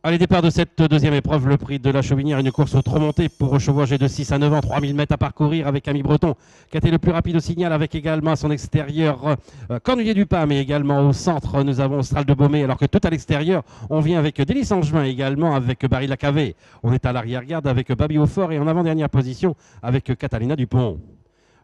Allez, départ de cette deuxième épreuve, le prix de la Chauvinière, une course trop montée pour chevaux âgés de 6 à 9 ans, 3000 mètres à parcourir avec Ami Breton qui a été le plus rapide au signal avec également à son extérieur Cornulier du Pas, mais également au centre nous avons Austral de Beaumé, alors que tout à l'extérieur on vient avec Délice Angevin également avec Barry Lacavé. On est à l'arrière-garde avec Babi Aufort et en avant-dernière position avec Catalina Dupont.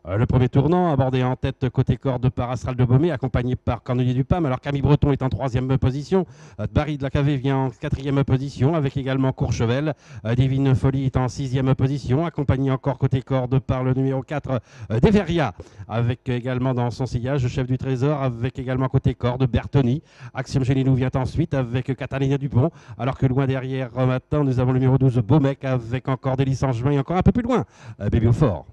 Le premier tournant abordé en tête côté corde par Astral de Beaumé, accompagné par Cornulier du Pam, alors qu'Ami Breton est en troisième position. Barry de la Cavée vient en quatrième position, avec également Courchevel. Divine Folie est en sixième position, accompagné encore côté corde par le numéro 4, Deveria, avec également dans son sillage Chef du Trésor, avec également côté corde Bertoni. Axiom Gélinou vient ensuite avec Catalina Dupont, alors que loin derrière maintenant nous avons le numéro 12, Beaumec, avec encore Délice Angevin et encore un peu plus loin, Baby Aufort.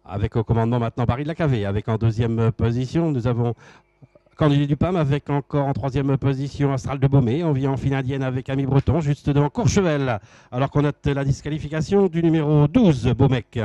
Avec au commandement maintenant Barry de la Cavée, avec en deuxième position, nous avons Cornulier du Pam, avec encore en troisième position Astral de Beaumé. On vient en finale indienne avec Ami Breton, juste devant Courchevel, alors qu'on note la disqualification du numéro 12, Beaumec.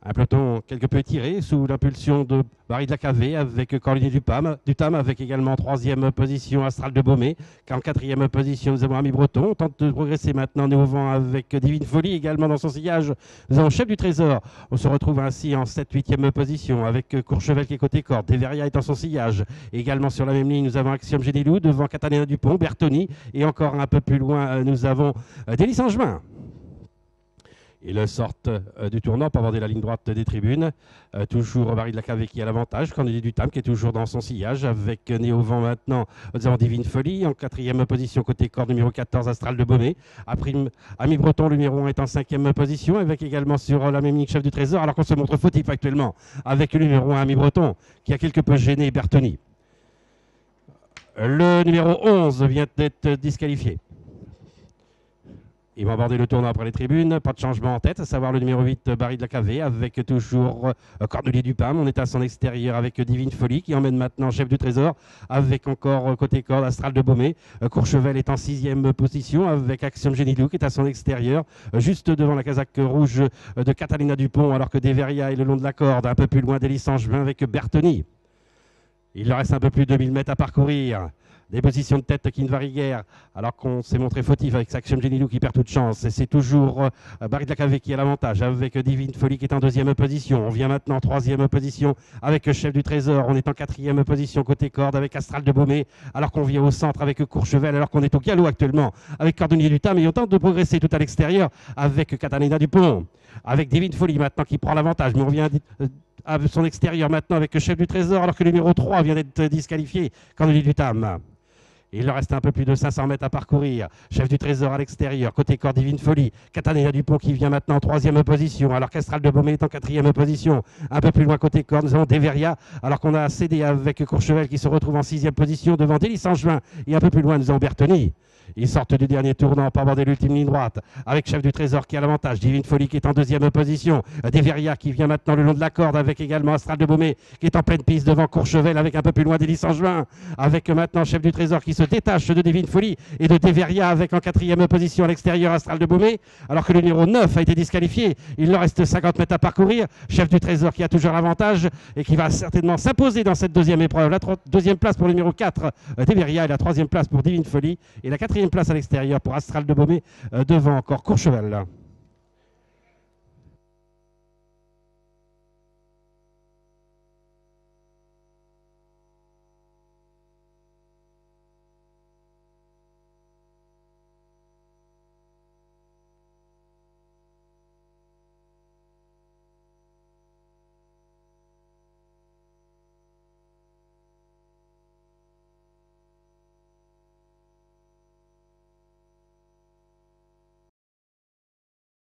Un peloton quelque peu tiré sous l'impulsion de Barry de la Cavée avec Cornulier du Tam, avec également en troisième position Astral de Beaumé. En quatrième position, nous avons Ami Breton. On tente de progresser maintenant au vent avec Divine Folie également dans son sillage. Nous avons Chef du Trésor. On se retrouve ainsi en 7-8e position avec Courchevel qui est côté corde. Deveria est dans son sillage. Également sur la même ligne, nous avons Axiom Génilou devant Catalina Dupont, Bertoni. Et encore un peu plus loin, nous avons Délice Angevin. Ils sortent du tournant pour aborder la ligne droite des tribunes. Toujours Barry de la Cavée qui a l'avantage. Cornulier du Tam qui est toujours dans son sillage. Avec né au vent maintenant, nous avons Divine Folie. En quatrième position, côté corde numéro 14, Astral de Beaumé. Après, Ami Breton, le numéro 1, est en cinquième position. Avec également sur la même ligne Chef du Trésor. Alors qu'on se montre fautif actuellement. Avec le numéro 1, Ami Breton, qui a quelque peu gêné Bertoni. Le numéro 11 vient d'être disqualifié. Ils vont aborder le tournoi après les tribunes. Pas de changement en tête, à savoir le numéro 8, Barry de la Cavée, avec toujours Cornulier du Pam. On est à son extérieur avec Divine Folie qui emmène maintenant Chef du Trésor, avec encore côté corde Astral de Beaumé. Courchevel est en sixième position avec Axiom Génilou qui est à son extérieur, juste devant la casaque rouge de Catalina Dupont, alors que Deveria est le long de la corde, un peu plus loin Délice Angevin avec Bertoni. Il leur reste un peu plus de 2000 mètres à parcourir. Des positions de tête qui ne varient guère, alors qu'on s'est montré fautif avec Axiom Génilou qui perd toute chance. Et c'est toujours Barry de la Cavée qui a l'avantage, avec Divine Folie qui est en deuxième position. On vient maintenant en troisième position avec Chef du Trésor. On est en quatrième position côté corde avec Astral de Beaumé, alors qu'on vient au centre avec Courchevel, alors qu'on est au galop actuellement avec Cornulier du Tam. Et on tente de progresser tout à l'extérieur avec Catalina Dupont, avec Divine Folie maintenant qui prend l'avantage. Mais on vient à son extérieur maintenant avec Chef du Trésor, alors que le numéro 3 vient d'être disqualifié, Cornulier du Tam. Il leur reste un peu plus de 500 mètres à parcourir. Chef du Trésor à l'extérieur, côté corde Divine Folie. Catalina Dupont qui vient maintenant en troisième position, alors qu'Astral de Beaumé est en quatrième position. Un peu plus loin côté corde, nous avons Deveria, alors qu'on a cédé avec Courchevel qui se retrouve en sixième position devant Délice Angevin. Et un peu plus loin, nous avons Bertoni. Ils sortent du dernier tournant pour aborder l'ultime ligne droite, avec Chef du Trésor qui a l'avantage. Divine Folie qui est en deuxième position. Deveria qui vient maintenant le long de la corde, avec également Astral de Beaumé qui est en pleine piste devant Courchevel, avec un peu plus loin Délice Angevin. Avec maintenant Chef du Trésor qui se détache de Divine Folie et de Deveria, avec en quatrième position à l'extérieur Astral de Beaumé, alors que le numéro 9 a été disqualifié. Il leur reste 50 mètres à parcourir. Chef du Trésor qui a toujours l'avantage et qui va certainement s'imposer dans cette deuxième épreuve. La deuxième place pour le numéro 4, Deveria, et la troisième place pour Divine Folie, et la quatrième place à l'extérieur pour Astral de Beaumé, devant encore Courchevel.